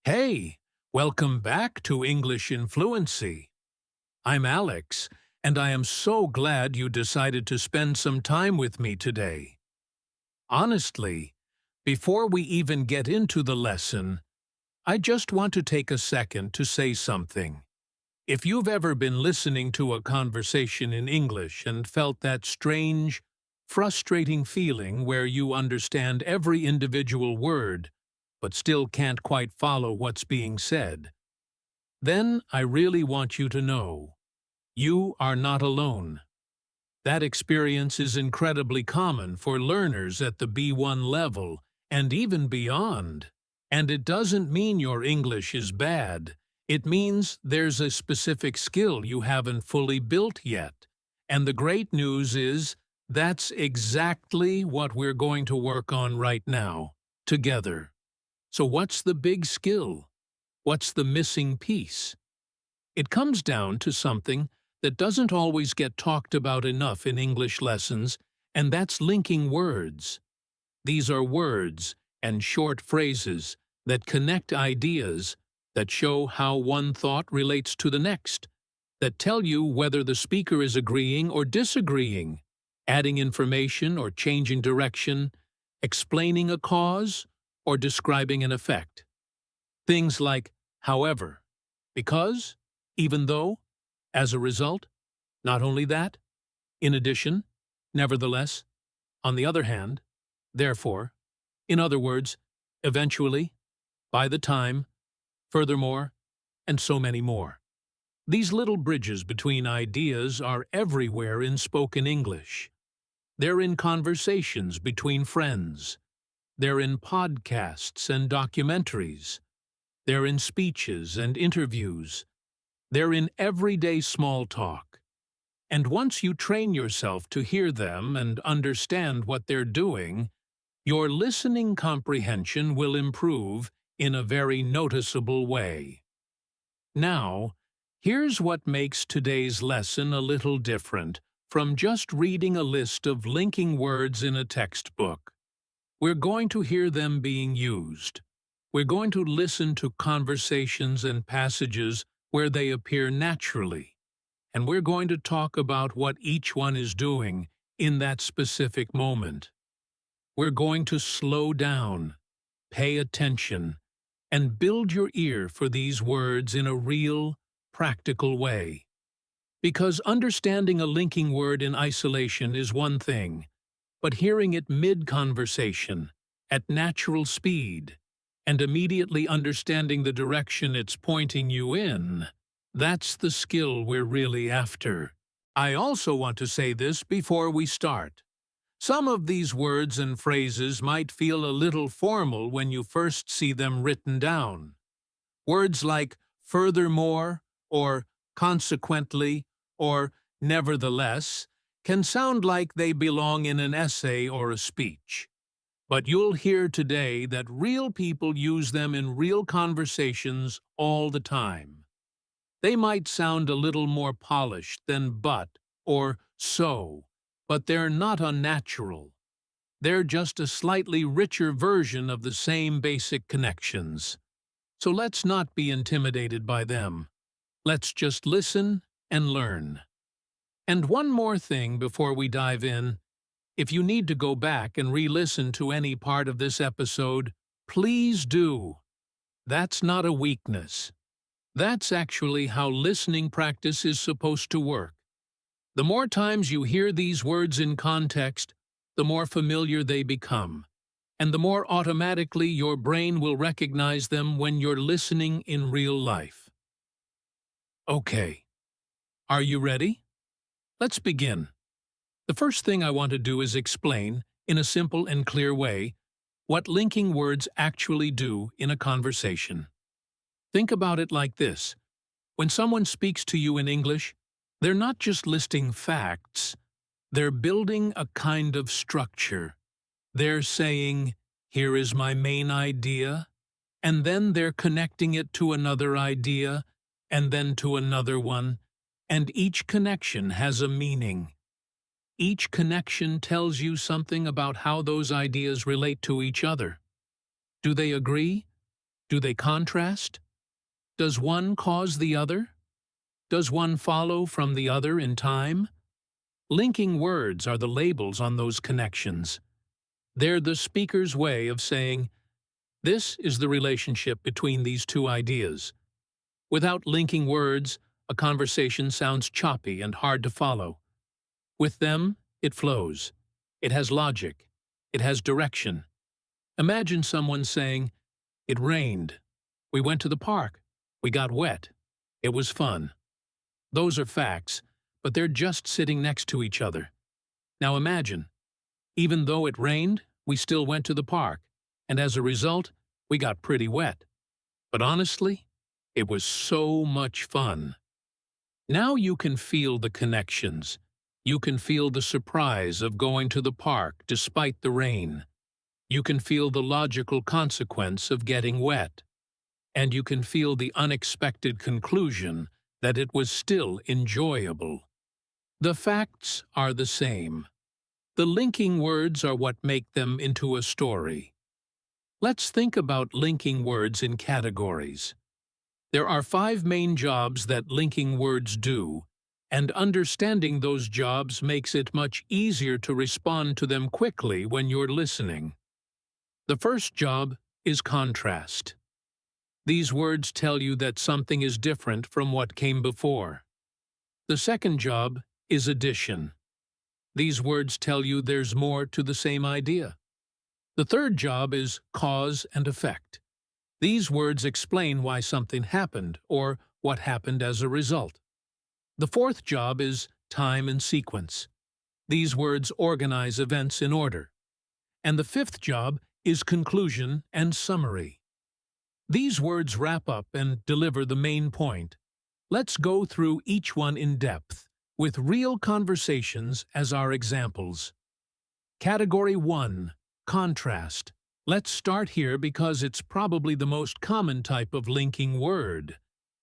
Hey, welcome back to English in Fluency. I'm Alex, and I am so glad you decided to spend some time with me today. Honestly, before we even get into the lesson, I just want to take a second to say something. If you've ever been listening to a conversation in English and felt that strange, frustrating feeling where you understand every individual word, but still can't quite follow what's being said, then I really want you to know, you are not alone. That experience is incredibly common for learners at the B1 level and even beyond. And it doesn't mean your English is bad. It means there's a specific skill you haven't fully built yet. And the great news is that's exactly what we're going to work on right now, together. So what's the big skill? What's the missing piece? It comes down to something that doesn't always get talked about enough in English lessons, and that's linking words. These are words and short phrases that connect ideas, that show how one thought relates to the next, that tell you whether the speaker is agreeing or disagreeing, adding information or changing direction, explaining a cause or describing an effect. Things like however, because, even though, as a result, not only that, in addition, nevertheless, on the other hand, therefore, in other words, eventually, by the time, furthermore, and so many more. These little bridges between ideas are everywhere in spoken English. They're in conversations between friends. They're in podcasts and documentaries. They're in speeches and interviews. They're in everyday small talk. And once you train yourself to hear them and understand what they're doing, your listening comprehension will improve in a very noticeable way. Now, here's what makes today's lesson a little different from just reading a list of linking words in a textbook. We're going to hear them being used. We're going to listen to conversations and passages where they appear naturally, and we're going to talk about what each one is doing in that specific moment. We're going to slow down, pay attention, and build your ear for these words in a real, practical way. Because understanding a linking word in isolation is one thing, but hearing it mid-conversation, at natural speed, and immediately understanding the direction it's pointing you in, that's the skill we're really after. I also want to say this before we start. Some of these words and phrases might feel a little formal when you first see them written down. Words like furthermore, or consequently, or nevertheless can sound like they belong in an essay or a speech. But you'll hear today that real people use them in real conversations all the time. They might sound a little more polished than but or so, but they're not unnatural. They're just a slightly richer version of the same basic connections. So let's not be intimidated by them. Let's just listen and learn. And one more thing before we dive in. If you need to go back and re-listen to any part of this episode, please do. That's not a weakness. That's actually how listening practice is supposed to work. The more times you hear these words in context, the more familiar they become, and the more automatically your brain will recognize them when you're listening in real life. Okay, are you ready? Let's begin. The first thing I want to do is explain, in a simple and clear way, what linking words actually do in a conversation. Think about it like this. When someone speaks to you in English, they're not just listing facts, they're building a kind of structure. They're saying, here is my main idea, and then they're connecting it to another idea, and then to another one, and each connection has a meaning. Each connection tells you something about how those ideas relate to each other. Do they agree? Do they contrast? Does one cause the other? Does one follow from the other in time? Linking words are the labels on those connections. They're the speaker's way of saying, this is the relationship between these two ideas. Without linking words, a conversation sounds choppy and hard to follow. With them, it flows. It has logic. It has direction. Imagine someone saying, "It rained. We went to the park. We got wet. It was fun." Those are facts, but they're just sitting next to each other. Now imagine, even though it rained, we still went to the park, and as a result, we got pretty wet. But honestly, it was so much fun. Now you can feel the connections. You can feel the surprise of going to the park despite the rain. You can feel the logical consequence of getting wet. And you can feel the unexpected conclusion that it was still enjoyable. The facts are the same. The linking words are what make them into a story. Let's think about linking words in categories. There are 5 main jobs that linking words do, and understanding those jobs makes it much easier to respond to them quickly when you're listening. The first job is contrast. These words tell you that something is different from what came before. The second job is addition. These words tell you there's more to the same idea. The third job is cause and effect. These words explain why something happened or what happened as a result. The fourth job is time and sequence. These words organize events in order. And the fifth job is conclusion and summary. These words wrap up and deliver the main point. Let's go through each one in depth, with real conversations as our examples. Category 1. Contrast. Let's start here because it's probably the most common type of linking word,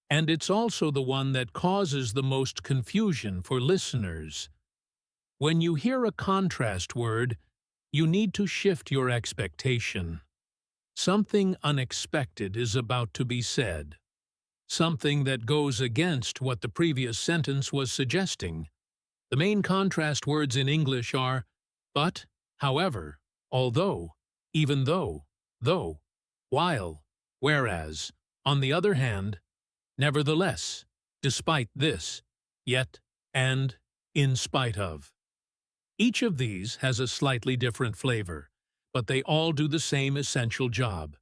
and it's also the one that causes the most confusion for listeners. When you hear a contrast word, you need to shift your expectation. Something unexpected is about to be said. Something that goes against what the previous sentence was suggesting. The main contrast words in English are but, however, although, even though, while, whereas, on the other hand, nevertheless, despite this, yet, and, in spite of. Each of these has a slightly different flavor, but they all do the same essential job.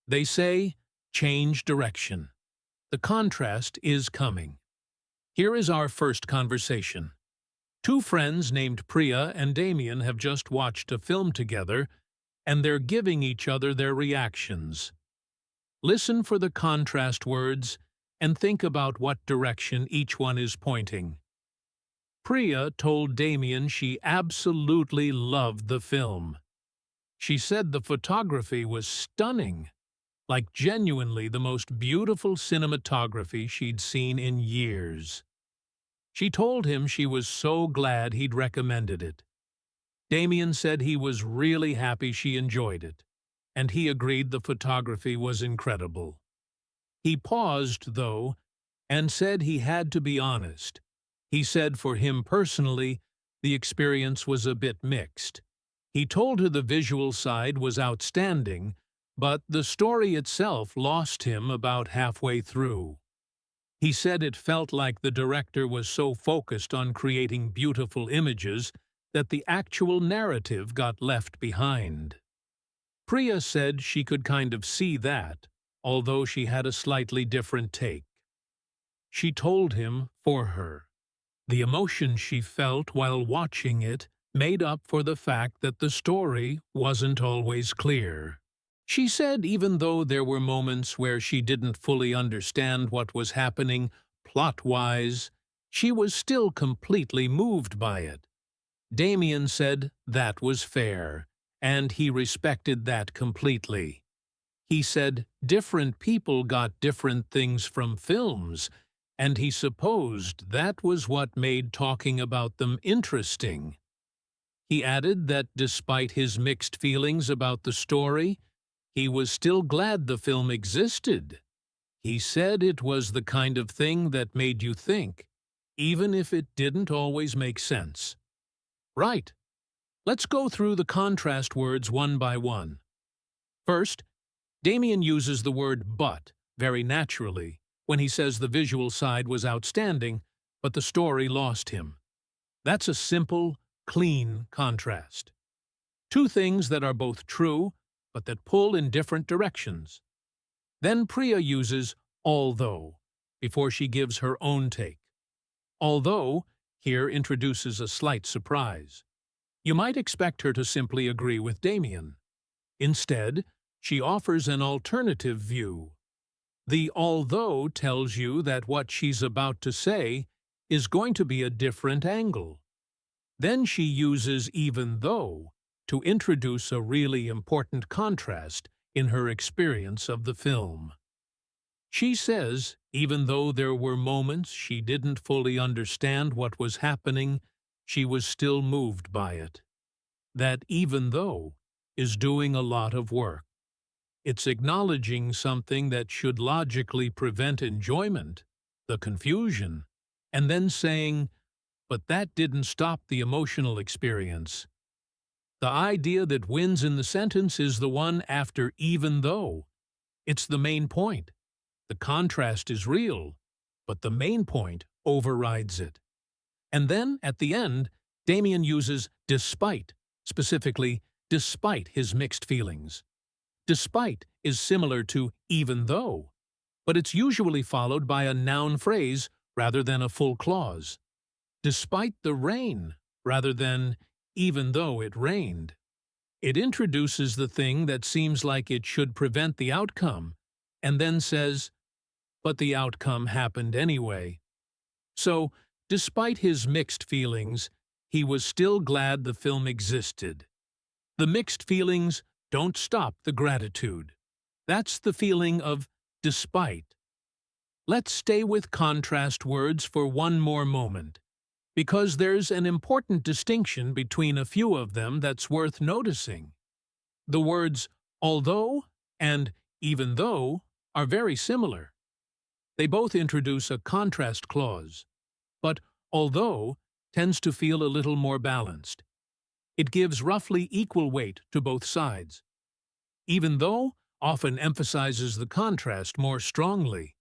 They say, change direction. The contrast is coming. Here is our first conversation. 2 friends named Priya and Damien have just watched a film together, and they're giving each other their reactions. Listen for the contrast words and think about what direction each one is pointing. Priya told Damien she absolutely loved the film. She said the photography was stunning, like genuinely the most beautiful cinematography she'd seen in years. She told him she was so glad he'd recommended it. Damien said he was really happy she enjoyed it, and he agreed the photography was incredible. He paused, though, and said he had to be honest. He said for him personally, the experience was a bit mixed. He told her the visual side was outstanding, but the story itself lost him about halfway through. He said it felt like the director was so focused on creating beautiful images that the actual narrative got left behind. Priya said she could kind of see that, although she had a slightly different take. She told him for her. The emotion she felt while watching it made up for the fact that the story wasn't always clear. She said even though there were moments where she didn't fully understand what was happening plot-wise, she was still completely moved by it. Damien said that was fair, and he respected that completely. He said different people got different things from films, and he supposed that was what made talking about them interesting. He added that despite his mixed feelings about the story, he was still glad the film existed. He said it was the kind of thing that made you think, even if it didn't always make sense. Right. Let's go through the contrast words one by one. First, Damien uses the word but very naturally when he says the visual side was outstanding, but the story lost him. That's a simple, clean contrast. Two things that are both true, but that pull in different directions. Then Priya uses although before she gives her own take. Although here introduces a slight surprise. You might expect her to simply agree with Damien. Instead, she offers an alternative view. The although tells you that what she's about to say is going to be a different angle. Then she uses even though to introduce a really important contrast in her experience of the film. She says, even though there were moments she didn't fully understand what was happening, she was still moved by it. That even though is doing a lot of work. It's acknowledging something that should logically prevent enjoyment, the confusion, and then saying, but that didn't stop the emotional experience. The idea that wins in the sentence is the one after even though. It's the main point. The contrast is real, but the main point overrides it. And then, at the end, Damien uses despite, specifically, despite his mixed feelings. Despite is similar to even though, but it's usually followed by a noun phrase rather than a full clause. Despite the rain, rather than even though it rained. It introduces the thing that seems like it should prevent the outcome, and then says, but the outcome happened anyway. So, despite his mixed feelings, he was still glad the film existed. The mixed feelings don't stop the gratitude. That's the feeling of despite. Let's stay with contrast words for one more moment, because there's an important distinction between a few of them that's worth noticing. The words although and even though are very similar. They both introduce a contrast clause, but although tends to feel a little more balanced. It gives roughly equal weight to both sides. Even though often emphasizes the contrast more strongly.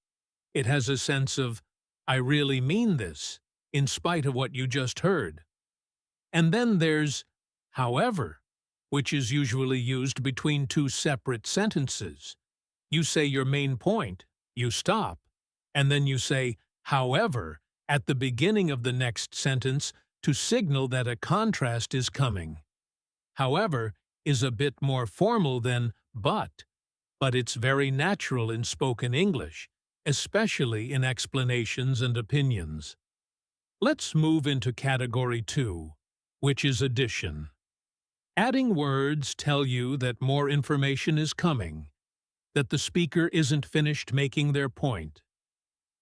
It has a sense of, I really mean this, in spite of what you just heard. And then there's however, which is usually used between two separate sentences. You say your main point, you stop, and then you say however at the beginning of the next sentence to signal that a contrast is coming. However is a bit more formal than but it's very natural in spoken English, especially in explanations and opinions. Let's move into category 2, which is addition. Adding words tell you that more information is coming, that the speaker isn't finished making their point,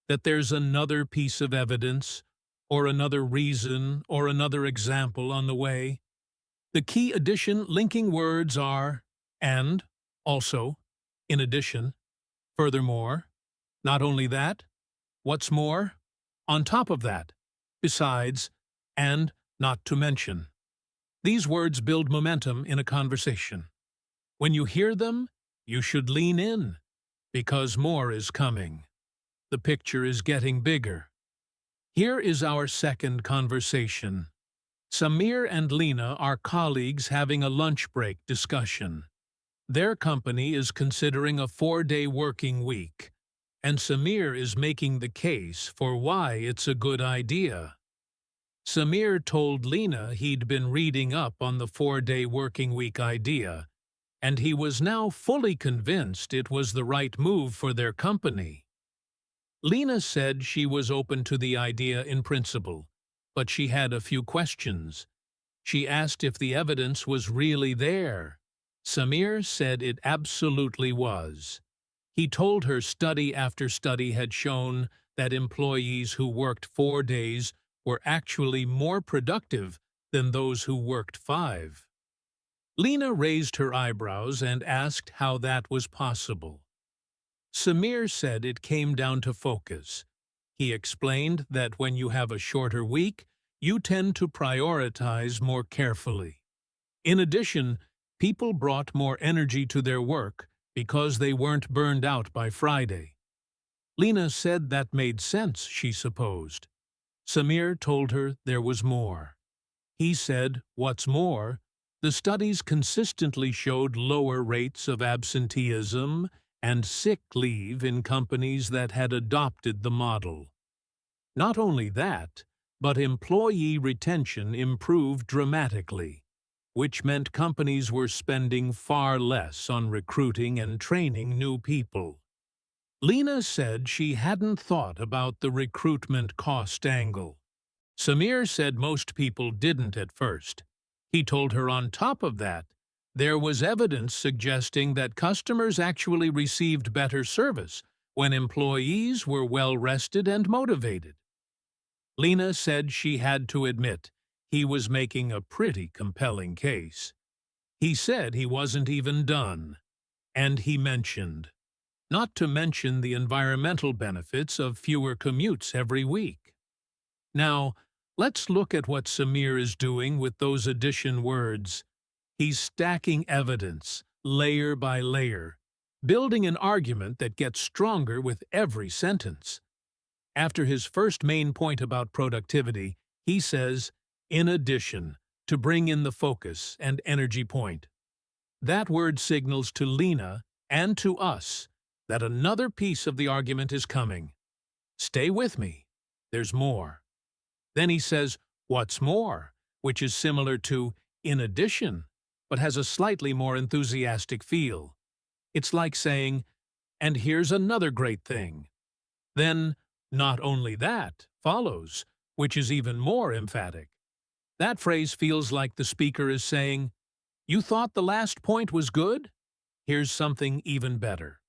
that there's another piece of evidence, or another reason, or another example on the way. The key addition linking words are and, also, in addition, furthermore, not only that, what's more, on top of that, besides, and not to mention. These words build momentum in a conversation. When you hear them, you should lean in, because more is coming. The picture is getting bigger. Here is our second conversation. Samir and Lena are colleagues having a lunch break discussion. Their company is considering a 4-day working week, and Samir is making the case for why it's a good idea. Samir told Lena he'd been reading up on the 4-day working week idea, and he was now fully convinced it was the right move for their company. Lena said she was open to the idea in principle, but she had a few questions. She asked if the evidence was really there. Samir said it absolutely was. He told her study after study had shown that employees who worked 4 days were actually more productive than those who worked 5. Lena raised her eyebrows and asked how that was possible. Samir said it came down to focus. He explained that when you have a shorter week, you tend to prioritize more carefully. In addition, people brought more energy to their work because they weren't burned out by Friday. Lena said that made sense, she supposed. Samir told her there was more. He said, what's more, the studies consistently showed lower rates of absenteeism and sick leave in companies that had adopted the model. Not only that, but employee retention improved dramatically, which meant companies were spending far less on recruiting and training new people. Lena said she hadn't thought about the recruitment cost angle. Samir said most people didn't at first. He told her on top of that, there was evidence suggesting that customers actually received better service when employees were well-rested and motivated. Lena said she had to admit he was making a pretty compelling case. He said he wasn't even done, and he mentioned, not to mention the environmental benefits of fewer commutes every week. Now, let's look at what Samir is doing with those addition words. He's stacking evidence, layer by layer, building an argument that gets stronger with every sentence. After his first main point about productivity, he says, in addition, to bring in the focus and energy point. That word signals to Lena and to us that another piece of the argument is coming. Stay with me. There's more. Then he says, what's more, which is similar to in addition, but has a slightly more enthusiastic feel. It's like saying, and here's another great thing. Then, not only that, follows, which is even more emphatic. That phrase feels like the speaker is saying, you thought the last point was good? Here's something even better.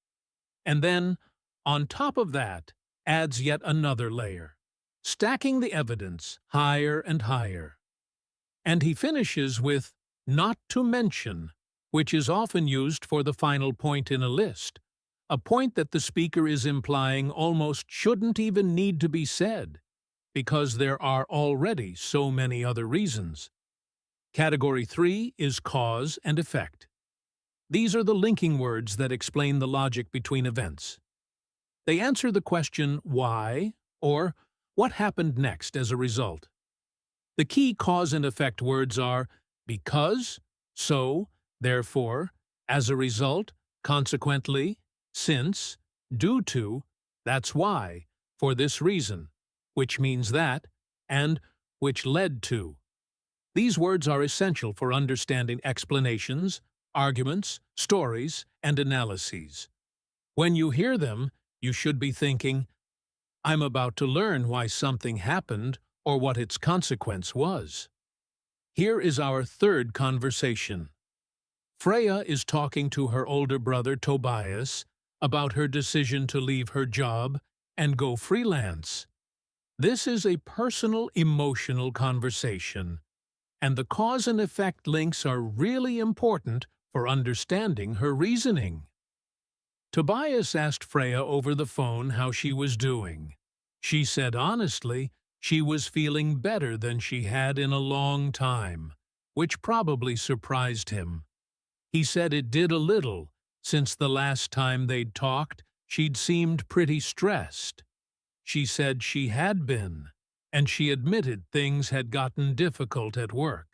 And then, on top of that, adds yet another layer, stacking the evidence higher and higher. And he finishes with, not to mention, which is often used for the final point in a list, a point that the speaker is implying almost shouldn't even need to be said, because there are already so many other reasons. Category 3 is cause and effect. These are the linking words that explain the logic between events. They answer the question why or what happened next as a result. The key cause and effect words are because, so, therefore, as a result, consequently, since, due to, that's why, for this reason, which means that, and which led to. These words are essential for understanding explanations, arguments, stories, and analyses. When you hear them, you should be thinking, I'm about to learn why something happened or what its consequence was. Here is our third conversation. Freya is talking to her older brother Tobias about her decision to leave her job and go freelance. This is a personal, emotional conversation, and the cause and effect links are really important for understanding her reasoning. Tobias asked Freya over the phone how she was doing. She said honestly she was feeling better than she had in a long time, which probably surprised him. He said it did a little. Since the last time they'd talked, she'd seemed pretty stressed. She said she had been, and she admitted things had gotten difficult at work.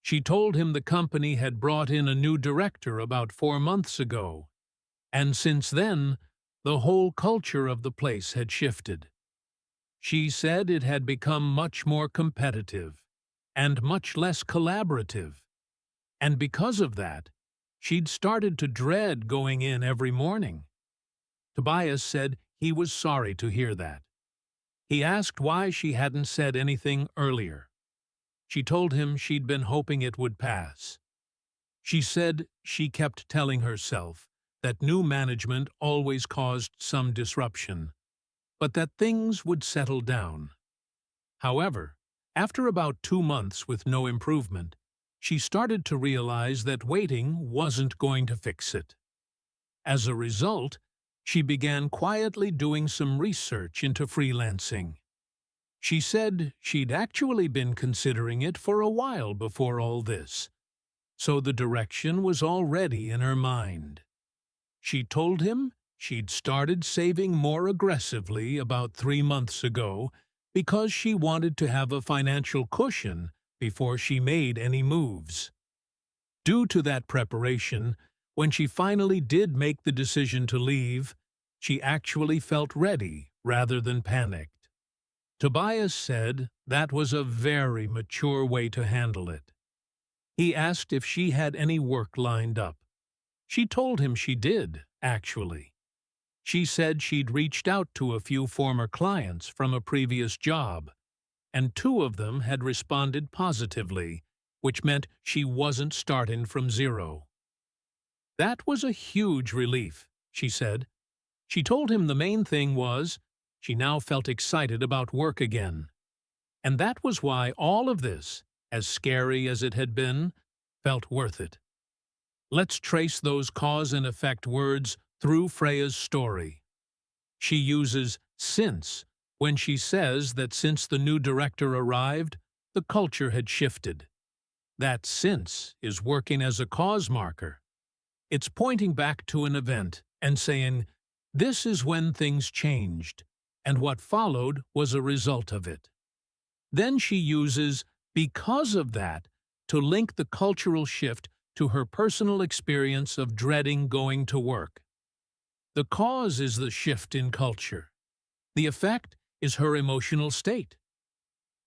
She told him the company had brought in a new director about 4 months ago, and since then, the whole culture of the place had shifted. She said it had become much more competitive and much less collaborative, and because of that, she'd started to dread going in every morning. Tobias said he was sorry to hear that. He asked why she hadn't said anything earlier. She told him she'd been hoping it would pass. She said she kept telling herself that new management always caused some disruption, but that things would settle down. However, after about 2 months with no improvement, she started to realize that waiting wasn't going to fix it. As a result, she began quietly doing some research into freelancing. She said she'd actually been considering it for a while before all this, so the direction was already in her mind. She told him she'd started saving more aggressively about 3 months ago because she wanted to have a financial cushion before she made any moves. Due to that preparation, when she finally did make the decision to leave, she actually felt ready rather than panicked. Tobias said that was a very mature way to handle it. He asked if she had any work lined up. She told him she did, actually. She said she'd reached out to a few former clients from a previous job, and 2 of them had responded positively, which meant she wasn't starting from zero. That was a huge relief, she said. She told him the main thing was she now felt excited about work again. And that was why all of this, as scary as it had been, felt worth it. Let's trace those cause and effect words through Freya's story. She uses since when she says that since the new director arrived, the culture had shifted. That since is working as a cause marker. It's pointing back to an event and saying, this is when things changed, and what followed was a result of it. Then she uses because of that to link the cultural shift to her personal experience of dreading going to work. The cause is the shift in culture. The effect is her emotional state.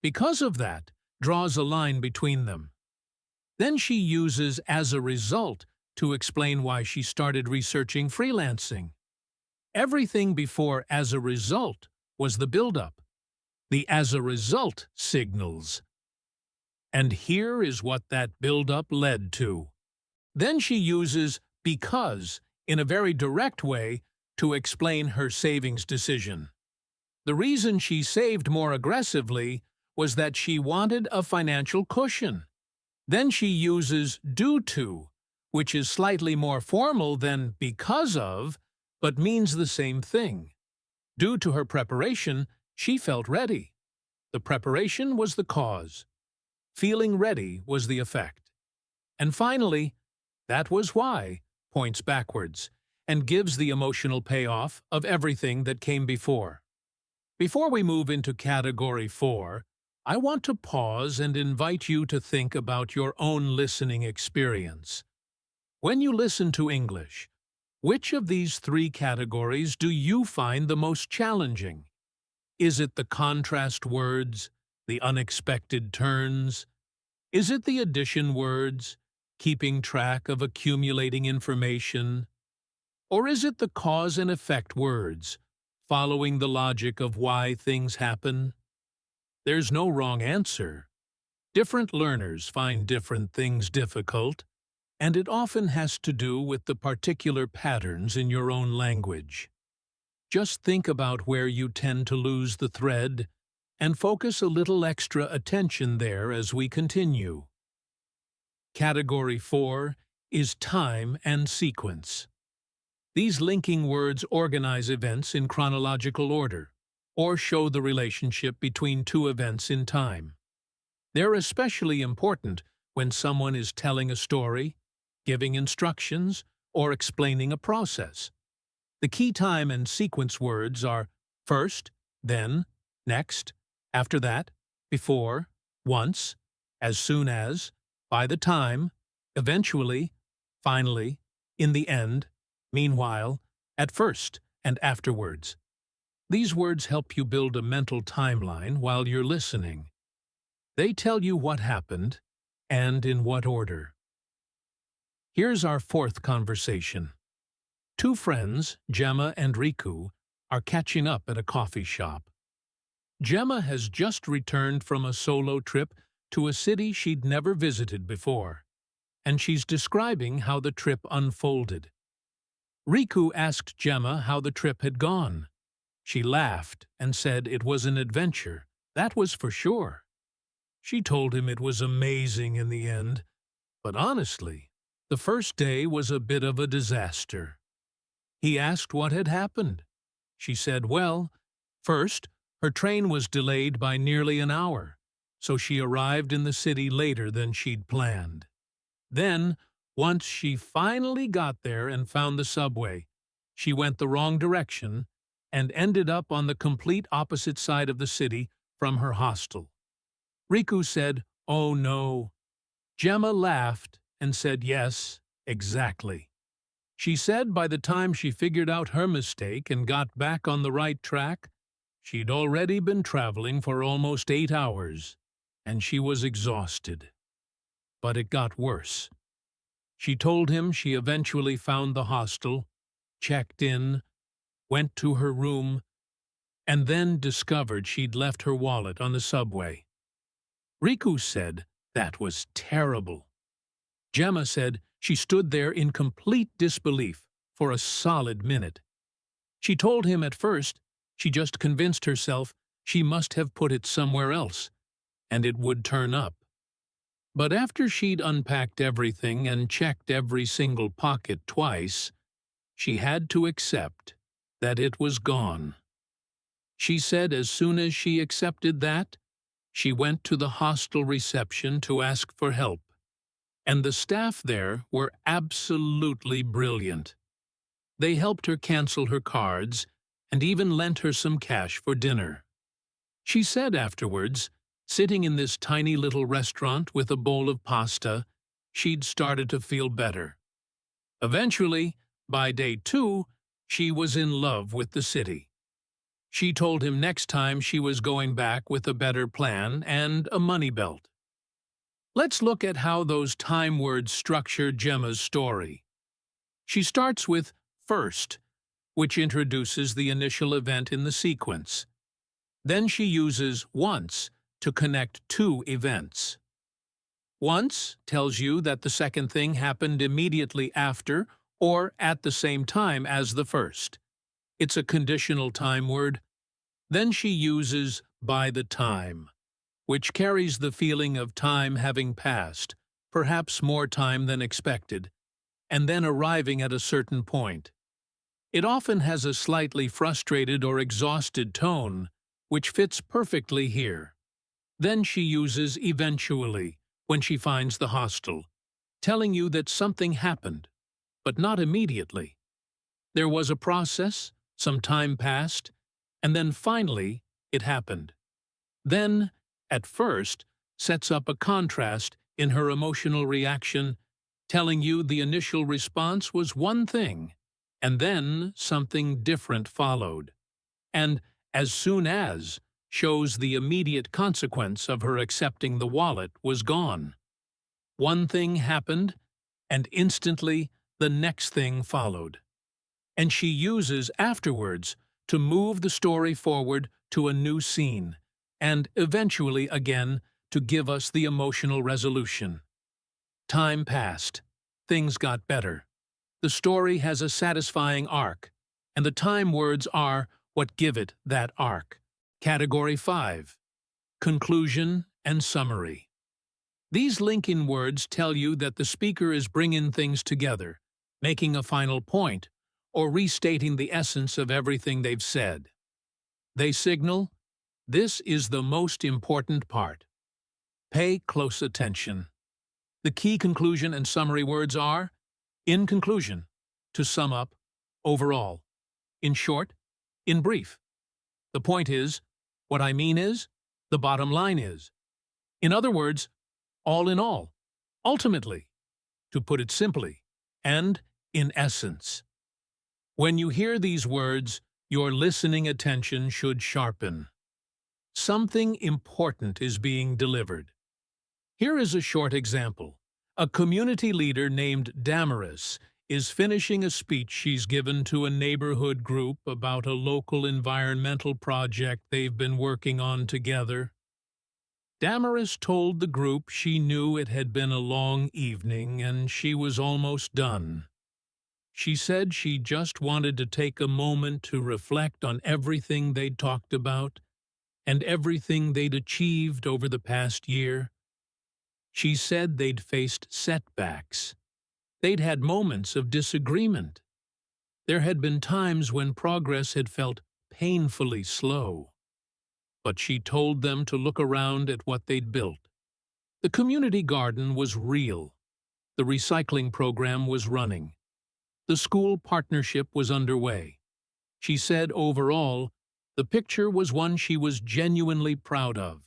Because of that, draws a line between them. Then she uses as a result to explain why she started researching freelancing. Everything before as a result was the build-up, the as a result signals. And here is what that build-up led to. Then she uses because in a very direct way to explain her savings decision. The reason she saved more aggressively was that she wanted a financial cushion. Then she uses due to, which is slightly more formal than because of, but means the same thing. Due to her preparation, she felt ready. The preparation was the cause. Feeling ready was the effect. And finally, that was why points backwards and gives the emotional payoff of everything that came before. Before we move into Category 4, I want to pause and invite you to think about your own listening experience. When you listen to English, which of these 3 categories do you find the most challenging? Is it the contrast words, the unexpected turns? Is it the addition words, keeping track of accumulating information? Or is it the cause and effect words, following the logic of why things happen? There's no wrong answer. Different learners find different things difficult, and it often has to do with the particular patterns in your own language. Just think about where you tend to lose the thread and focus a little extra attention there as we continue. Category 4 is time and sequence. These linking words organize events in chronological order, or show the relationship between 2 events in time. They're especially important when someone is telling a story, giving instructions, or explaining a process. The key time and sequence words are first, then, next, after that, before, once, as soon as, by the time, eventually, finally, in the end, meanwhile, at first, and afterwards. These words help you build a mental timeline while you're listening. They tell you what happened and in what order. Here's our 4th conversation. 2 friends, Gemma and Riku, are catching up at a coffee shop. Gemma has just returned from a solo trip to a city she'd never visited before, and she's describing how the trip unfolded. Riku asked Gemma how the trip had gone. She laughed and said it was an adventure, that was for sure. She told him it was amazing in the end, But honestly, the first day was a bit of a disaster. He asked what had happened. She said, well, first, her train was delayed by nearly an hour, so she arrived in the city later than she'd planned. Then, once she finally got there and found the subway, she went the wrong direction and ended up on the complete opposite side of the city from her hostel. Riku said, "Oh no." Gemma laughed and said, "Yes, exactly." She said by the time she figured out her mistake and got back on the right track, she'd already been traveling for almost 8 hours, and she was exhausted. But it got worse. She told him she eventually found the hostel, checked in, went to her room, and then discovered she'd left her wallet on the subway. Riku said that was terrible. Gemma said she stood there in complete disbelief for a solid minute. She told him at first she just convinced herself she must have put it somewhere else, and it would turn up. But after she'd unpacked everything and checked every single pocket twice, she had to accept that it was gone. She said as soon as she accepted that, she went to the hostel reception to ask for help, and the staff there were absolutely brilliant. They helped her cancel her cards and even lent her some cash for dinner. She said afterwards, sitting in this tiny little restaurant with a bowl of pasta, she'd started to feel better. Eventually, by day 2, she was in love with the city. She told him next time she was going back with a better plan and a money belt. Let's look at how those time words structure Gemma's story. She starts with first, which introduces the initial event in the sequence. Then she uses once to connect 2 events. Once tells you that the second thing happened immediately after or at the same time as the first. It's a conditional time word. Then she uses by the time, which carries the feeling of time having passed, perhaps more time than expected, and then arriving at a certain point. It often has a slightly frustrated or exhausted tone, which fits perfectly here. Then she uses eventually when she finds the hostel, telling you that something happened, but not immediately. There was a process, some time passed, and then finally it happened. Then, at first, sets up a contrast in her emotional reaction, telling you the initial response was one thing, and then something different followed. And as soon as shows the immediate consequence of her accepting the wallet was gone. One thing happened, and instantly the next thing followed. And she uses afterwards to move the story forward to a new scene, and eventually again to give us the emotional resolution. Time passed. Things got better. The story has a satisfying arc, and the time words are what give it that arc. Category 5. Conclusion and summary. These link-in words tell you that the speaker is bringing things together, making a final point, or restating the essence of everything they've said. They signal, this is the most important part. Pay close attention. The key conclusion and summary words are, in conclusion, to sum up, overall, in short, in brief. The point is, what I mean is, the bottom line is. In other words, all in all, ultimately, to put it simply, and in essence. When you hear these words, your listening attention should sharpen. Something important is being delivered. Here is a short example. A community leader named Damaris is finishing a speech she's given to a neighborhood group about a local environmental project they've been working on together. Damaris told the group she knew it had been a long evening and she was almost done. She said she just wanted to take a moment to reflect on everything they'd talked about and everything they'd achieved over the past year. She said they'd faced setbacks. They'd had moments of disagreement. There had been times when progress had felt painfully slow. But she told them to look around at what they'd built. The community garden was real. The recycling program was running. The school partnership was underway. She said overall, the picture was one she was genuinely proud of.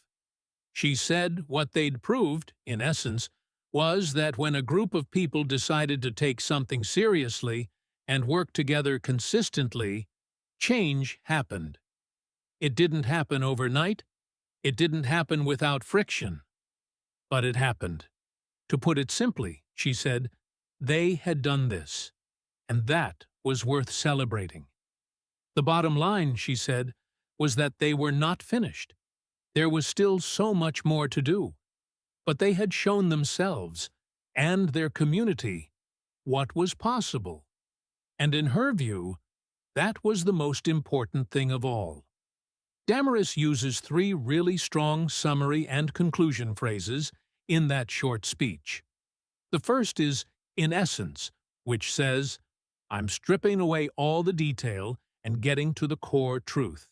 She said what they'd proved, in essence, was that when a group of people decided to take something seriously and work together consistently, change happened. It didn't happen overnight. It didn't happen without friction. But it happened. To put it simply, she said, they had done this, and that was worth celebrating. The bottom line, she said, was that they were not finished. There was still so much more to do, but they had shown themselves and their community what was possible. And in her view, that was the most important thing of all. Damaris uses 3 really strong summary and conclusion phrases in that short speech. The first is "in essence," which says, I'm stripping away all the detail and getting to the core truth.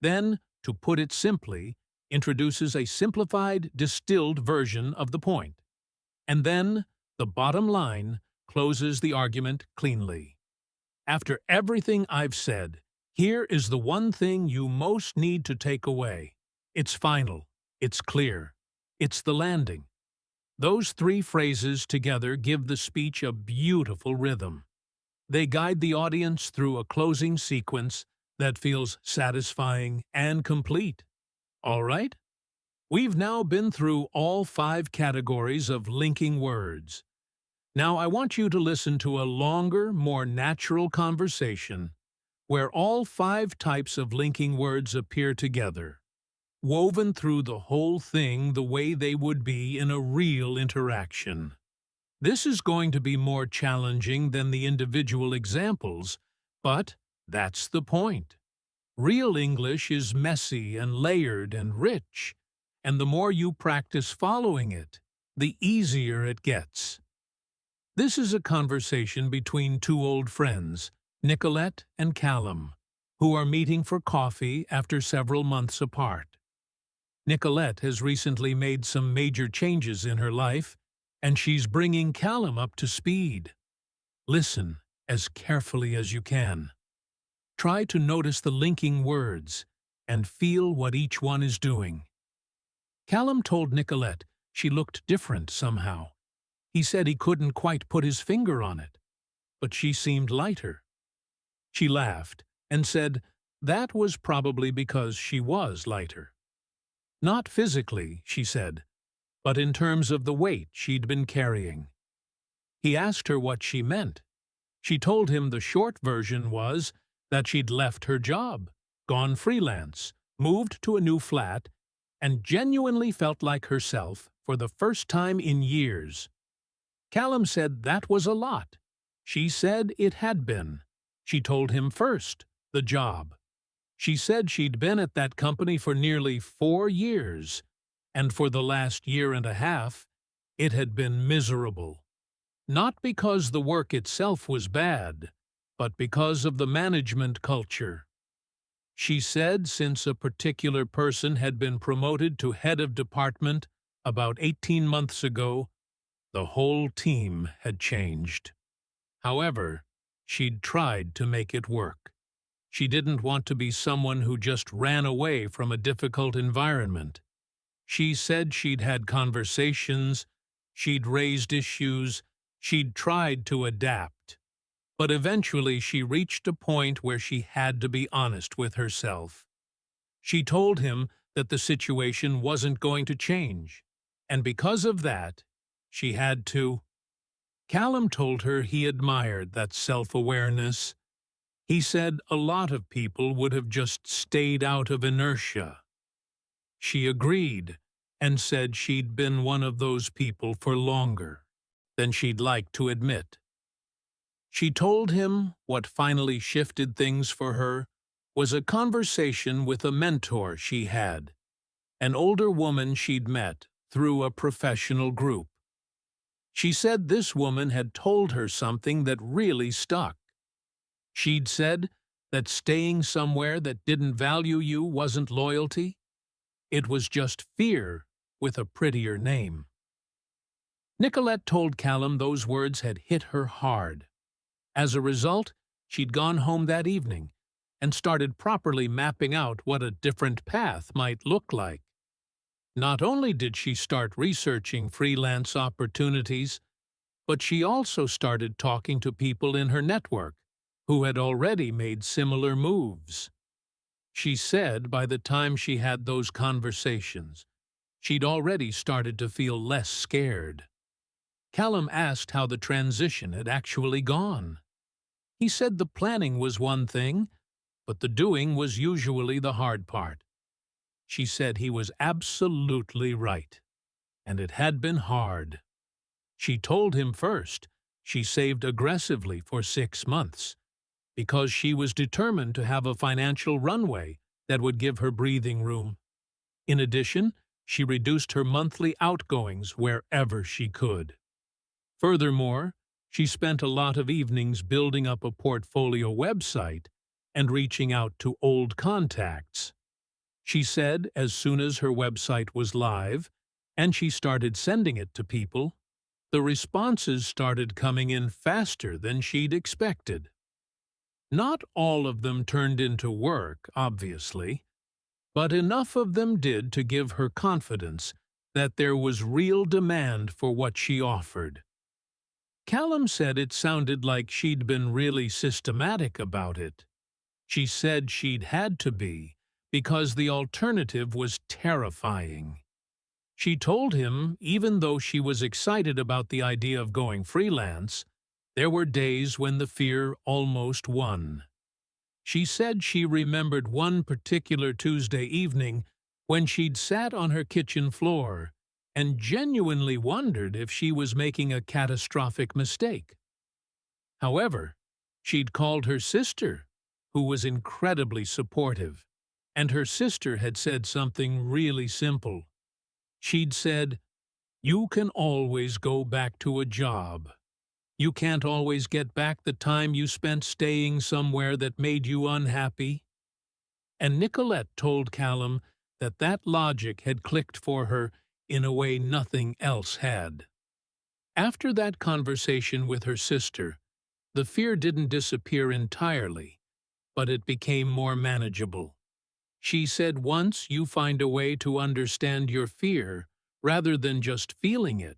Then, to put it simply, introduces a simplified, distilled version of the point. And then, the bottom line closes the argument cleanly. After everything I've said, here is the one thing you most need to take away. It's final. It's clear. It's the landing. Those 3 phrases together give the speech a beautiful rhythm. They guide the audience through a closing sequence that feels satisfying and complete. All right? We've now been through all 5 categories of linking words. Now I want you to listen to a longer, more natural conversation where all 5 types of linking words appear together, woven through the whole thing the way they would be in a real interaction. This is going to be more challenging than the individual examples, but that's the point. Real English is messy and layered and rich, and the more you practice following it, the easier it gets. This is a conversation between 2 old friends, Nicolette and Callum, who are meeting for coffee after several months apart. Nicolette has recently made some major changes in her life, and she's bringing Callum up to speed. Listen as carefully as you can. Try to notice the linking words and feel what each one is doing. Callum told Nicolette she looked different somehow. He said he couldn't quite put his finger on it, but she seemed lighter. She laughed and said that was probably because she was lighter. Not physically, she said, but in terms of the weight she'd been carrying. He asked her what she meant. She told him the short version was that she'd left her job, gone freelance, moved to a new flat, and genuinely felt like herself for the first time in years. Callum said that was a lot. She said it had been. She told him first, the job. She said she'd been at that company for nearly 4 years, and for the last year and a half, it had been miserable. Not because the work itself was bad, but because of the management culture. She said since a particular person had been promoted to head of department about 18 months ago, the whole team had changed. However, she'd tried to make it work. She didn't want to be someone who just ran away from a difficult environment. She said she'd had conversations, she'd raised issues, she'd tried to adapt. But eventually she reached a point where she had to be honest with herself. She told him that the situation wasn't going to change, and because of that, she had to. Callum told her he admired that self-awareness. He said a lot of people would have just stayed out of inertia. She agreed and said she'd been one of those people for longer than she'd like to admit. She told him what finally shifted things for her was a conversation with a mentor she had, an older woman she'd met through a professional group. She said this woman had told her something that really stuck. She'd said that staying somewhere that didn't value you wasn't loyalty. It was just fear with a prettier name. Nicolette told Callum those words had hit her hard. As a result, she'd gone home that evening and started properly mapping out what a different path might look like. Not only did she start researching freelance opportunities, but she also started talking to people in her network who had already made similar moves. She said by the time she had those conversations, she'd already started to feel less scared. Callum asked how the transition had actually gone. He said the planning was one thing, but the doing was usually the hard part. She said he was absolutely right, and it had been hard. She told him first she saved aggressively for 6 months, because she was determined to have a financial runway that would give her breathing room. In addition, she reduced her monthly outgoings wherever she could. Furthermore, she spent a lot of evenings building up a portfolio website and reaching out to old contacts. She said as soon as her website was live and she started sending it to people, the responses started coming in faster than she'd expected. Not all of them turned into work, obviously, but enough of them did to give her confidence that there was real demand for what she offered. Callum said it sounded like she'd been really systematic about it. She said she'd had to be, because the alternative was terrifying. She told him, even though she was excited about the idea of going freelance, there were days when the fear almost won. She said she remembered one particular Tuesday evening when she'd sat on her kitchen floor and genuinely wondered if she was making a catastrophic mistake. However, she'd called her sister, who was incredibly supportive, and her sister had said something really simple. She'd said, "You can always go back to a job. You can't always get back the time you spent staying somewhere that made you unhappy." And Nicolette told Callum that that logic had clicked for her in a way nothing else had. After that conversation with her sister, the fear didn't disappear entirely, but it became more manageable. She said once you find a way to understand your fear rather than just feeling it,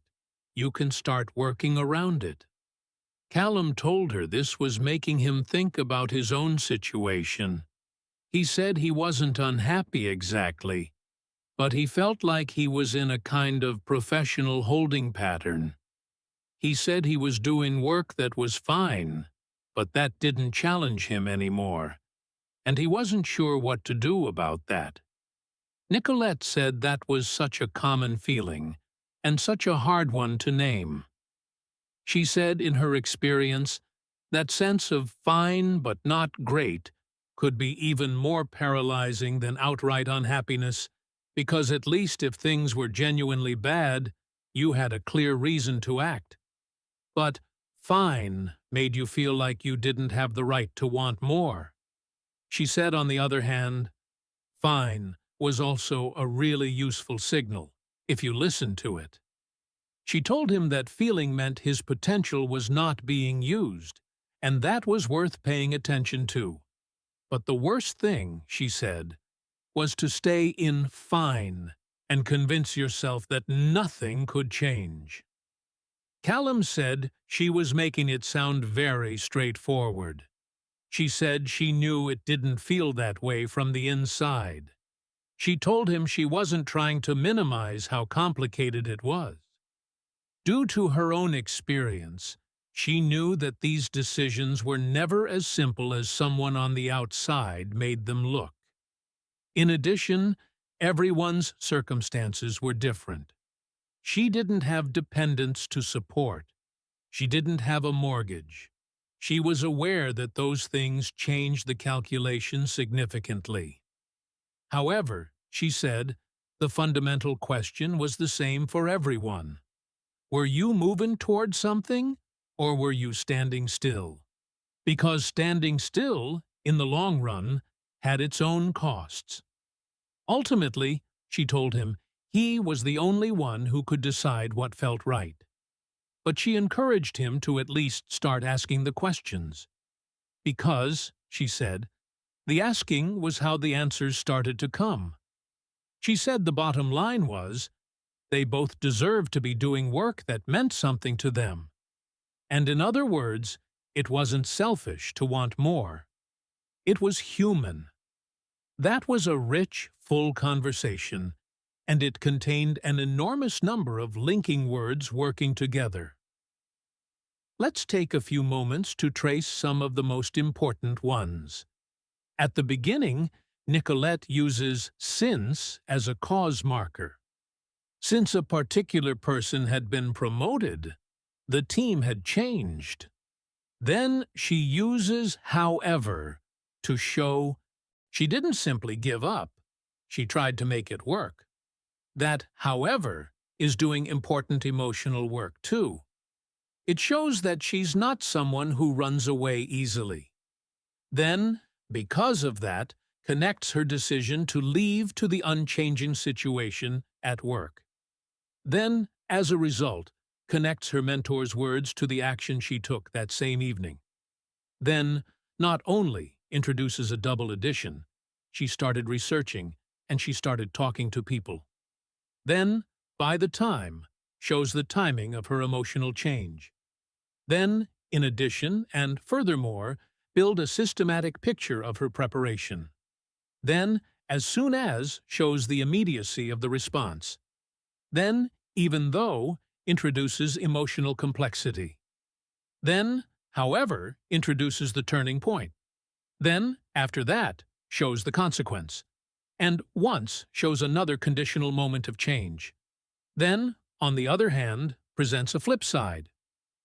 you can start working around it. Callum told her this was making him think about his own situation. He said he wasn't unhappy exactly, but he felt like he was in a kind of professional holding pattern. He said he was doing work that was fine, but that didn't challenge him anymore, and he wasn't sure what to do about that. Nicolette said that was such a common feeling, and such a hard one to name. She said in her experience, that sense of fine but not great could be even more paralyzing than outright unhappiness, because at least if things were genuinely bad, you had a clear reason to act. But fine made you feel like you didn't have the right to want more. She said, on the other hand, fine was also a really useful signal, if you listened to it. She told him that feeling meant his potential was not being used, and that was worth paying attention to. But the worst thing, she said, was to stay in fine and convince yourself that nothing could change. Callum said she was making it sound very straightforward. She said she knew it didn't feel that way from the inside. She told him she wasn't trying to minimize how complicated it was. Due to her own experience, she knew that these decisions were never as simple as someone on the outside made them look. In addition, everyone's circumstances were different. She didn't have dependents to support. She didn't have a mortgage. She was aware that those things changed the calculation significantly. However, she said, The fundamental question was the same for everyone. Were you moving toward something, or were you standing still? Because standing still, in the long run, had its own costs. Ultimately, she told him, he was the only one who could decide what felt right. But she encouraged him to at least start asking the questions. Because, she said, the asking was how the answers started to come. She said the bottom line was, they both deserved to be doing work that meant something to them. And in other words, it wasn't selfish to want more. It was human. That was a rich, full conversation, and it contained an enormous number of linking words working together. Let's take a few moments to trace some of the most important ones. At the beginning, Nicolette uses since as a cause marker. Since a particular person had been promoted, the team had changed. Then she uses however to show she didn't simply give up, she tried to make it work. That however is doing important emotional work too. It shows that she's not someone who runs away easily. Then, because of that, connects her decision to leave to the unchanging situation at work. Then, as a result, connects her mentor's words to the action she took that same evening. Then, not only introduces a double addition, she started researching and she started talking to people. Then, by the time, shows the timing of her emotional change. Then, in addition and furthermore, build a systematic picture of her preparation. Then, as soon as, shows the immediacy of the response. Then, even though, introduces emotional complexity. Then, however, introduces the turning point. Then, after that, shows the consequence. And once shows another conditional moment of change. Then, on the other hand, presents a flip side.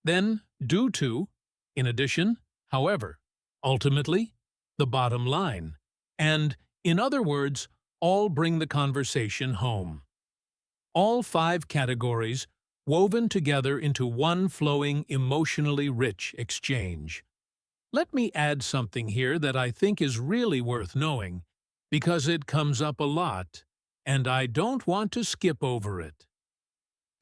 Then, due to, in addition, however, ultimately, the bottom line. And, in other words, all bring the conversation home. All 5 categories woven together into one flowing, emotionally rich exchange. Let me add something here that I think is really worth knowing, because it comes up a lot, and I don't want to skip over it.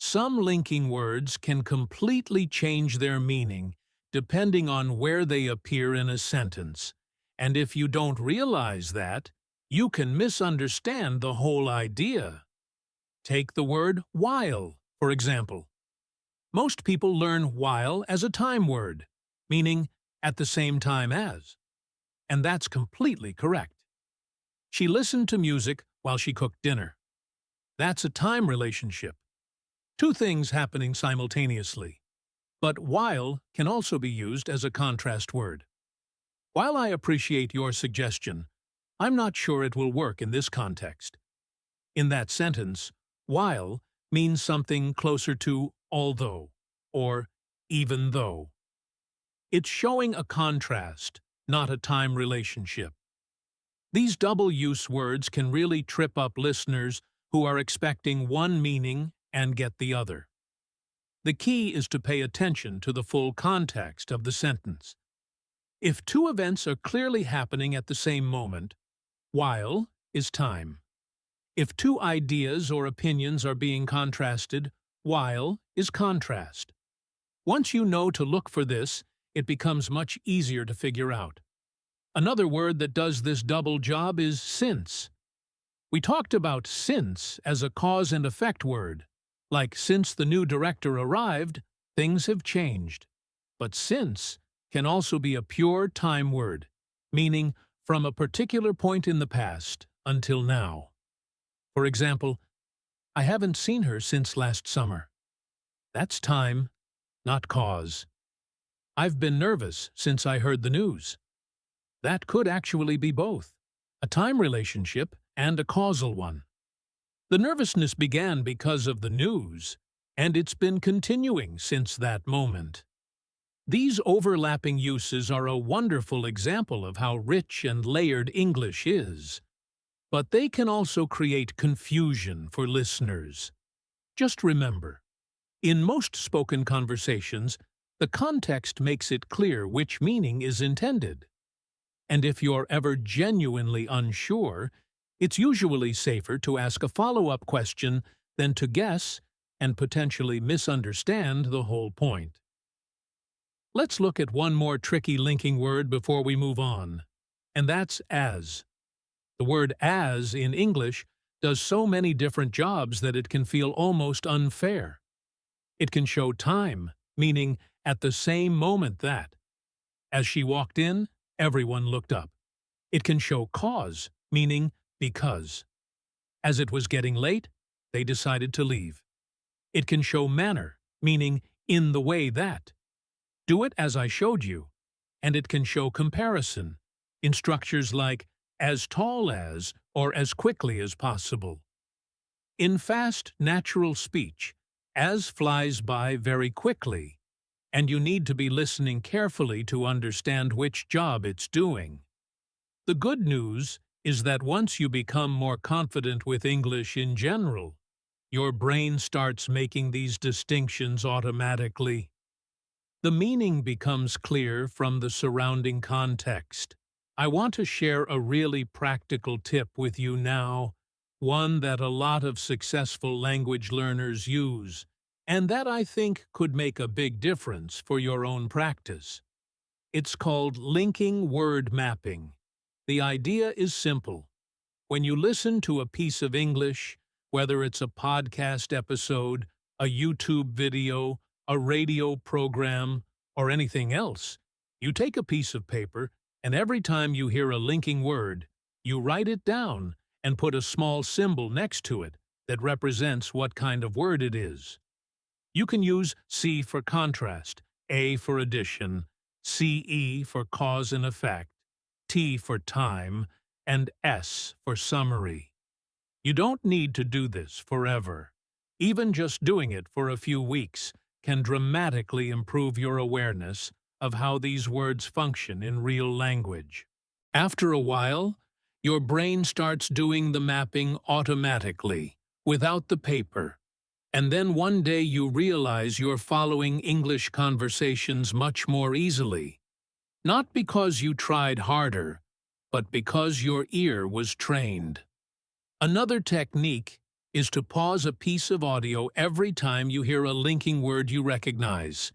Some linking words can completely change their meaning depending on where they appear in a sentence, and if you don't realize that, you can misunderstand the whole idea. Take the word while, for example. Most people learn while as a time word, meaning at the same time as. And that's completely correct. She listened to music while she cooked dinner. That's a time relationship. 2 things happening simultaneously. But while can also be used as a contrast word. While I appreciate your suggestion, I'm not sure it will work in this context. In that sentence, while means something closer to although or even though. It's showing a contrast, not a time relationship. These double-use words can really trip up listeners who are expecting one meaning and get the other. The key is to pay attention to the full context of the sentence. If 2 events are clearly happening at the same moment, while is time. If 2 ideas or opinions are being contrasted, while is contrast. Once you know to look for this, it becomes much easier to figure out. Another word that does this double job is since. We talked about since as a cause and effect word. Like since the new director arrived, things have changed. But since can also be a pure time word, meaning from a particular point in the past until now. For example, I haven't seen her since last summer. That's time, not cause. I've been nervous since I heard the news. That could actually be both, a time relationship and a causal one. The nervousness began because of the news, and it's been continuing since that moment. These overlapping uses are a wonderful example of how rich and layered English is. but they can also create confusion for listeners. Just remember, in most spoken conversations, the context makes it clear which meaning is intended. And if you're ever genuinely unsure, it's usually safer to ask a follow-up question than to guess and potentially misunderstand the whole point. Let's look at one more tricky linking word before we move on, and that's as. The word as in English does so many different jobs that it can feel almost unfair. It can show time, meaning at the same moment that. As she walked in, everyone looked up. It can show cause, meaning because. As it was getting late, they decided to leave. It can show manner, meaning in the way that. Do it as I showed you. And it can show comparison, in structures like as tall as or as quickly as possible. In fast, natural speech, as flies by very quickly, and you need to be listening carefully to understand which job it's doing. The good news is that once you become more confident with English in general, your brain starts making these distinctions automatically. The meaning becomes clear from the surrounding context. I want to share a really practical tip with you now, one that a lot of successful language learners use, and that I think could make a big difference for your own practice. It's called linking word mapping. The idea is simple. When you listen to a piece of English, whether it's a podcast episode, a YouTube video, a radio program, or anything else, you take a piece of paper, and every time you hear a linking word, you write it down and put a small symbol next to it that represents what kind of word it is. You can use C for contrast, A for addition, CE for cause and effect, T for time, and S for summary. You don't need to do this forever. Even just doing it for a few weeks can dramatically improve your awareness of how these words function in real language. After a while, your brain starts doing the mapping automatically, without the paper. And then one day you realize you're following English conversations much more easily. Not because you tried harder, but because your ear was trained. Another technique is to pause a piece of audio every time you hear a linking word you recognize.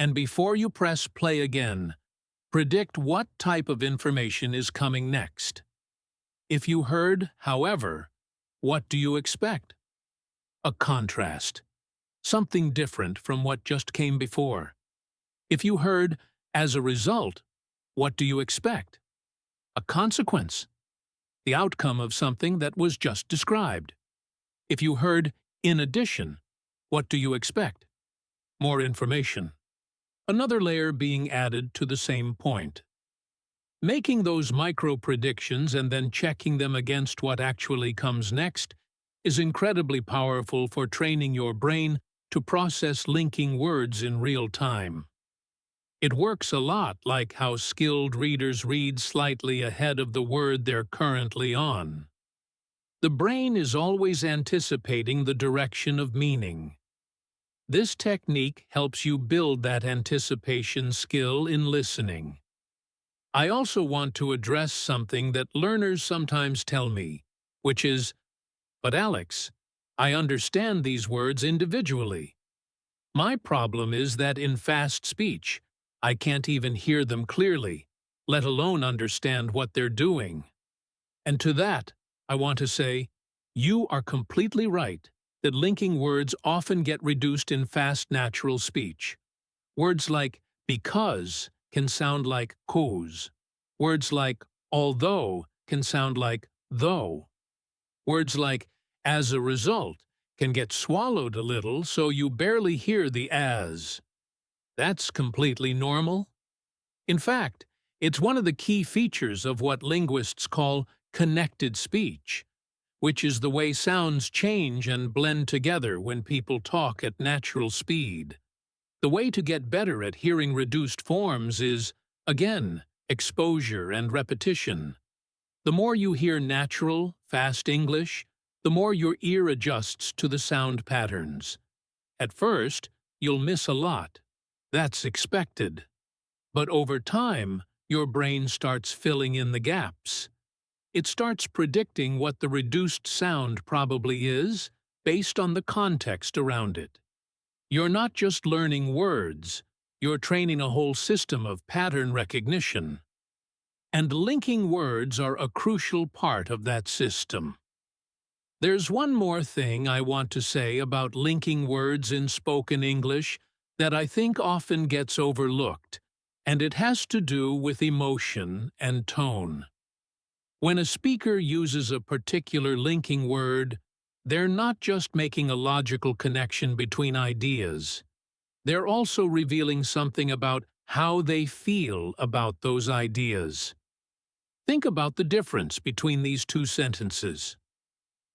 And before you press play again, predict what type of information is coming next. If you heard, however, what do you expect? A contrast. Something different from what just came before. If you heard, as a result, what do you expect? A consequence. The outcome of something that was just described. If you heard, in addition, what do you expect? More information. Another layer being added to the same point. Making those micro-predictions and then checking them against what actually comes next is incredibly powerful for training your brain to process linking words in real time. It works a lot like how skilled readers read slightly ahead of the word they're currently on. The brain is always anticipating the direction of meaning. This technique helps you build that anticipation skill in listening. I also want to address something that learners sometimes tell me, which is, "But Alex, I understand these words individually." My problem is that in fast speech, I can't even hear them clearly, let alone understand what they're doing. And to that, I want to say, you are completely right that linking words often get reduced in fast natural speech. Words like because can sound like cause. Words like although can sound like though. Words like as a result can get swallowed a little so you barely hear the as. That's completely normal. In fact, it's one of the key features of what linguists call connected speech, which is the way sounds change and blend together when people talk at natural speed. The way to get better at hearing reduced forms is, again, exposure and repetition. The more you hear natural, fast English, the more your ear adjusts to the sound patterns. At first, you'll miss a lot. That's expected. But over time, your brain starts filling in the gaps. It starts predicting what the reduced sound probably is based on the context around it. You're not just learning words, you're training a whole system of pattern recognition. And linking words are a crucial part of that system. There's one more thing I want to say about linking words in spoken English that I think often gets overlooked, and it has to do with emotion and tone. When a speaker uses a particular linking word, they're not just making a logical connection between ideas. They're also revealing something about how they feel about those ideas. Think about the difference between these two sentences.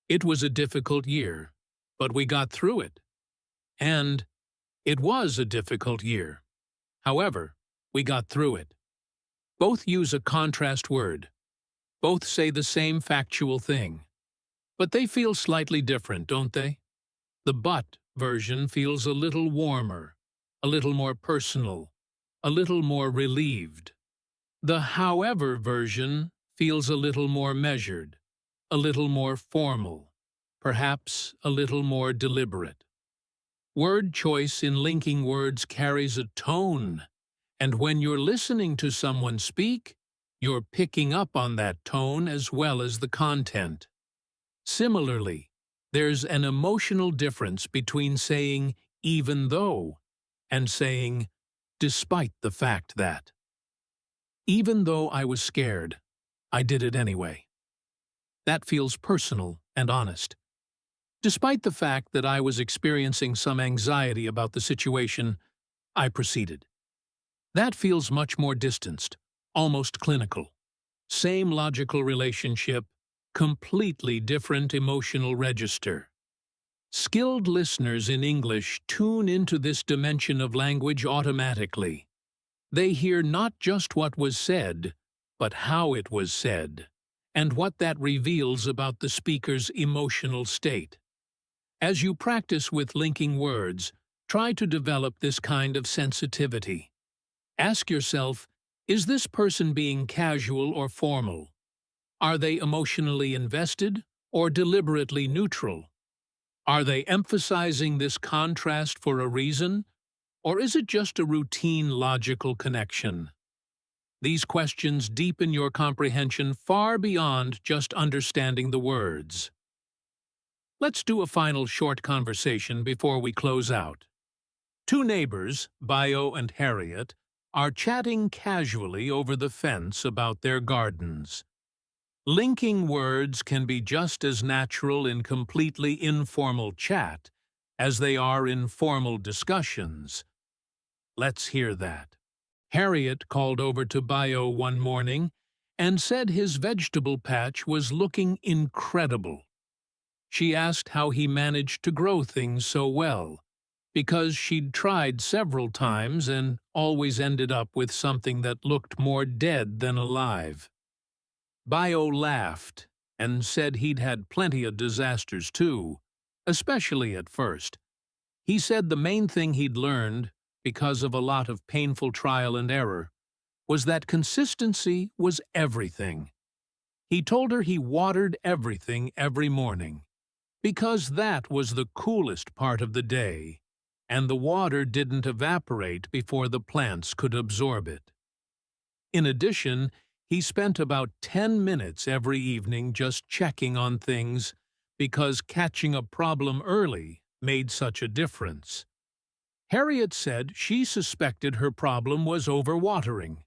It was a difficult year, but we got through it. And it was a difficult year. However, we got through it. Both use a contrast word. Both say the same factual thing. But they feel slightly different, don't they? The but version feels a little warmer, a little more personal, a little more relieved. The however version feels a little more measured, a little more formal, perhaps a little more deliberate. Word choice in linking words carries a tone, and when you're listening to someone speak, you're picking up on that tone as well as the content. Similarly, there's an emotional difference between saying even though and saying despite the fact that. Even though I was scared, I did it anyway. That feels personal and honest. Despite the fact that I was experiencing some anxiety about the situation, I proceeded. That feels much more distanced, almost clinical. Same logical relationship, completely different emotional register. Skilled listeners in English tune into this dimension of language automatically. They hear not just what was said, but how it was said, and what that reveals about the speaker's emotional state. As you practice with linking words, try to develop this kind of sensitivity. Ask yourself, is this person being casual or formal? Are they emotionally invested or deliberately neutral? Are they emphasizing this contrast for a reason, or is it just a routine logical connection? These questions deepen your comprehension far beyond just understanding the words. Let's do a final short conversation before we close out. Two neighbors, Bio and Harriet, are chatting casually over the fence about their gardens. Linking words can be just as natural in completely informal chat as they are in formal discussions. Let's hear that. Harriet called over to Bio one morning and said his vegetable patch was looking incredible. She asked how he managed to grow things so well, because she'd tried several times and always ended up with something that looked more dead than alive. Bio laughed and said he'd had plenty of disasters too, especially at first. He said the main thing he'd learned, because of a lot of painful trial and error, was that consistency was everything. He told her he watered everything every morning, because that was the coolest part of the day, and the water didn't evaporate before the plants could absorb it. In addition, he spent about 10 minutes every evening just checking on things because catching a problem early made such a difference. Harriet said she suspected her problem was overwatering.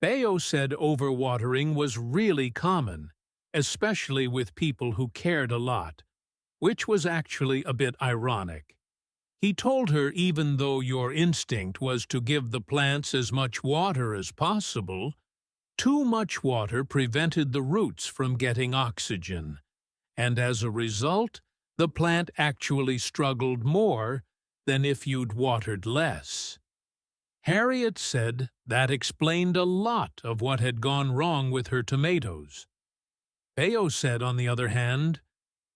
Bayo said overwatering was really common, especially with people who cared a lot, which was actually a bit ironic. He told her even though your instinct was to give the plants as much water as possible, too much water prevented the roots from getting oxygen, and as a result, the plant actually struggled more than if you'd watered less. Harriet said that explained a lot of what had gone wrong with her tomatoes. Bayo said, on the other hand,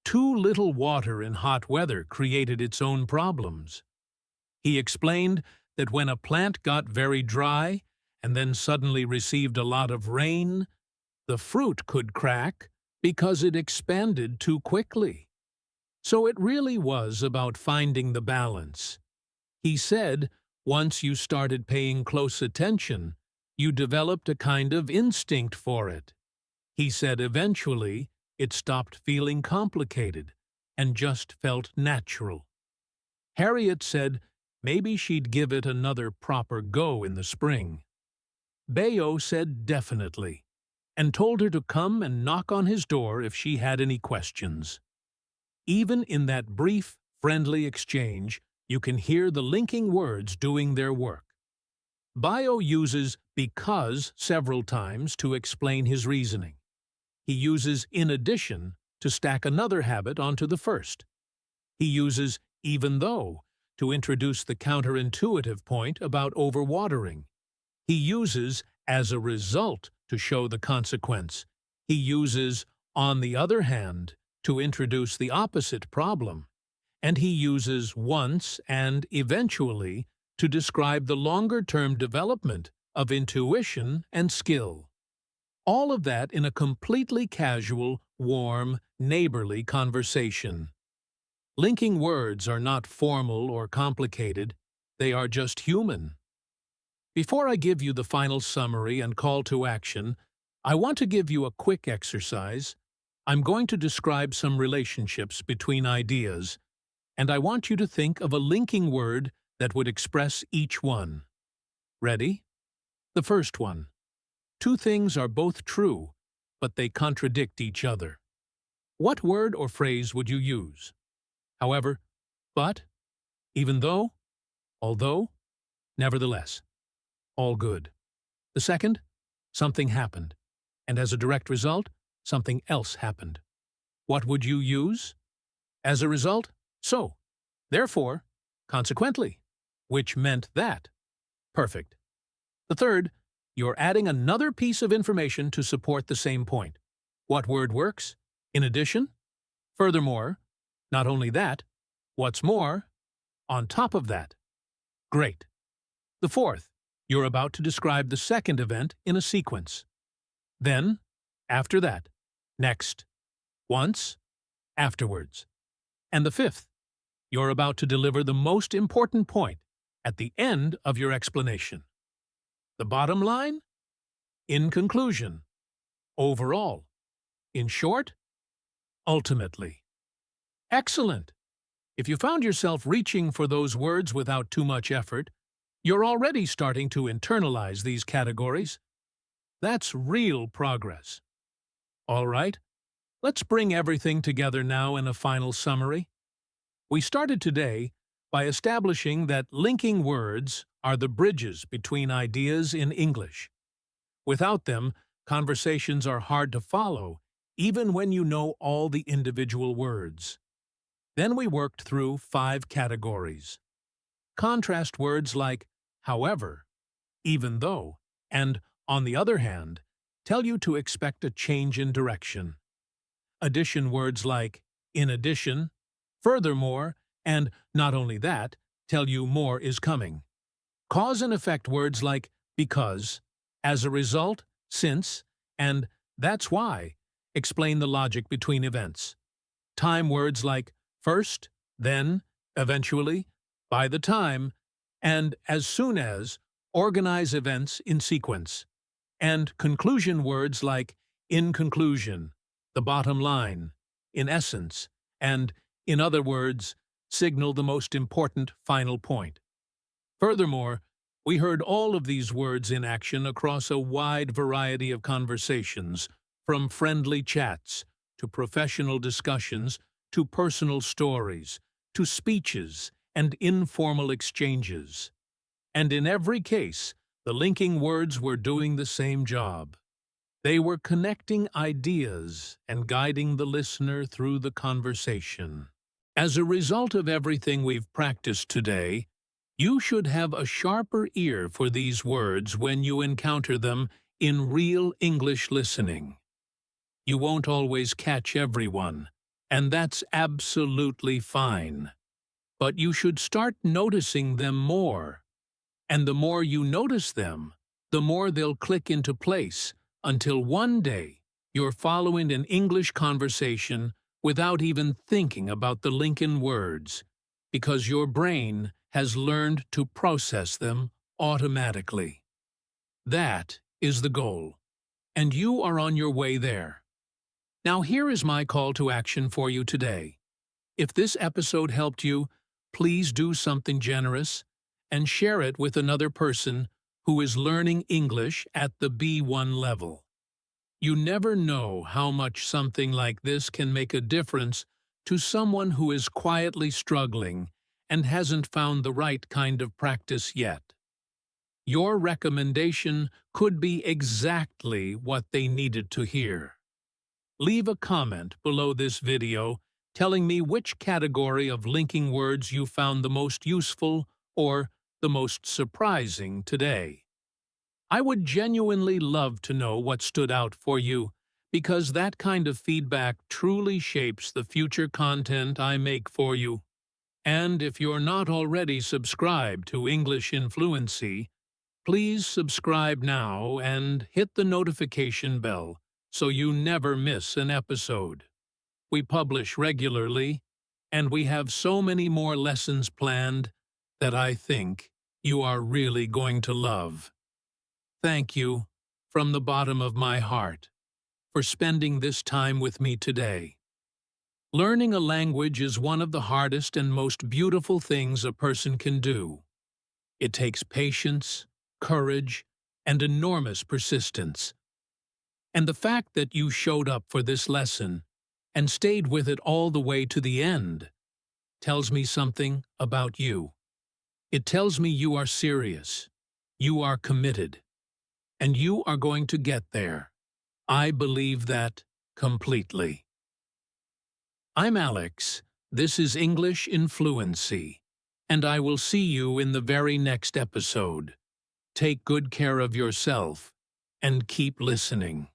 too little water in hot weather created its own problems. He explained that when a plant got very dry and then suddenly received a lot of rain, the fruit could crack because it expanded too quickly. So it really was about finding the balance. He said once you started paying close attention, you developed a kind of instinct for it. He said eventually it stopped feeling complicated and just felt natural. Harriet said maybe she'd give it another proper go in the spring. Bayo said definitely, and told her to come and knock on his door if she had any questions. Even in that brief, friendly exchange, you can hear the linking words doing their work. Bayo uses because several times to explain his reasoning. He uses in addition to stack another habit onto the first. He uses even though to introduce the counterintuitive point about overwatering. He uses as a result to show the consequence. He uses on the other hand to introduce the opposite problem. And he uses once and eventually to describe the longer-term development of intuition and skill. All of that in a completely casual, warm, neighborly conversation. Linking words are not formal or complicated, they are just human. Before I give you the final summary and call to action, I want to give you a quick exercise. I'm going to describe some relationships between ideas, and I want you to think of a linking word that would express each one. Ready? The first one. Two things are both true, but they contradict each other. What word or phrase would you use? However, but, even though, although, nevertheless. All good. The second, something happened, and as a direct result, something else happened. What would you use? As a result, so. Therefore, consequently, which meant that. Perfect. The third, you're adding another piece of information to support the same point. What word works? In addition? Furthermore, not only that, what's more, on top of that. Great. The fourth, you're about to describe the second event in a sequence. Then, after that, next, once, afterwards. And the fifth, you're about to deliver the most important point at the end of your explanation. The bottom line? In conclusion. Overall. In short? Ultimately. Excellent! If you found yourself reaching for those words without too much effort, you're already starting to internalize these categories. That's real progress. All right, let's bring everything together now in a final summary. We started today by establishing that linking words are the bridges between ideas in English. Without them, conversations are hard to follow, even when you know all the individual words. Then we worked through 5 categories. Contrast words like however, even though, and on the other hand, tell you to expect a change in direction. Addition words like in addition, furthermore, and not only that, tell you more is coming. Cause and effect words like because, as a result, since, and that's why explain the logic between events. Time words like first, then, eventually, by the time, and as soon as organize events in sequence. And conclusion words like in conclusion, the bottom line, in essence, and, in other words, signal the most important final point. Furthermore, we heard all of these words in action across a wide variety of conversations, from friendly chats, to professional discussions, to personal stories, to speeches and informal exchanges. And in every case, the linking words were doing the same job. They were connecting ideas and guiding the listener through the conversation. As a result of everything we've practiced today, you should have a sharper ear for these words when you encounter them in real English listening. You won't always catch everyone, and that's absolutely fine. But you should start noticing them more. And the more you notice them, the more they'll click into place, until one day you're following an English conversation without even thinking about the Lincoln words, because your brain has learned to process them automatically. That is the goal, and you are on your way there. Now here is my call to action for you today. If this episode helped you, please do something generous and share it with another person who is learning English at the B1 level. You never know how much something like this can make a difference to someone who is quietly struggling and hasn't found the right kind of practice yet. Your recommendation could be exactly what they needed to hear. Leave a comment below this video telling me which category of linking words you found the most useful or the most surprising today. I would genuinely love to know what stood out for you, because that kind of feedback truly shapes the future content I make for you. And if you're not already subscribed to English in Fluency, please subscribe now and hit the notification bell so you never miss an episode. We publish regularly, and we have so many more lessons planned that I think you are really going to love. Thank you, from the bottom of my heart, for spending this time with me today. Learning a language is one of the hardest and most beautiful things a person can do. It takes patience, courage, and enormous persistence. And the fact that you showed up for this lesson and stayed with it all the way to the end tells me something about you. It tells me you are serious, you are committed, and you are going to get there. I believe that completely. I'm Alex. This is English in Fluency, and I will see you in the very next episode. Take good care of yourself and keep listening.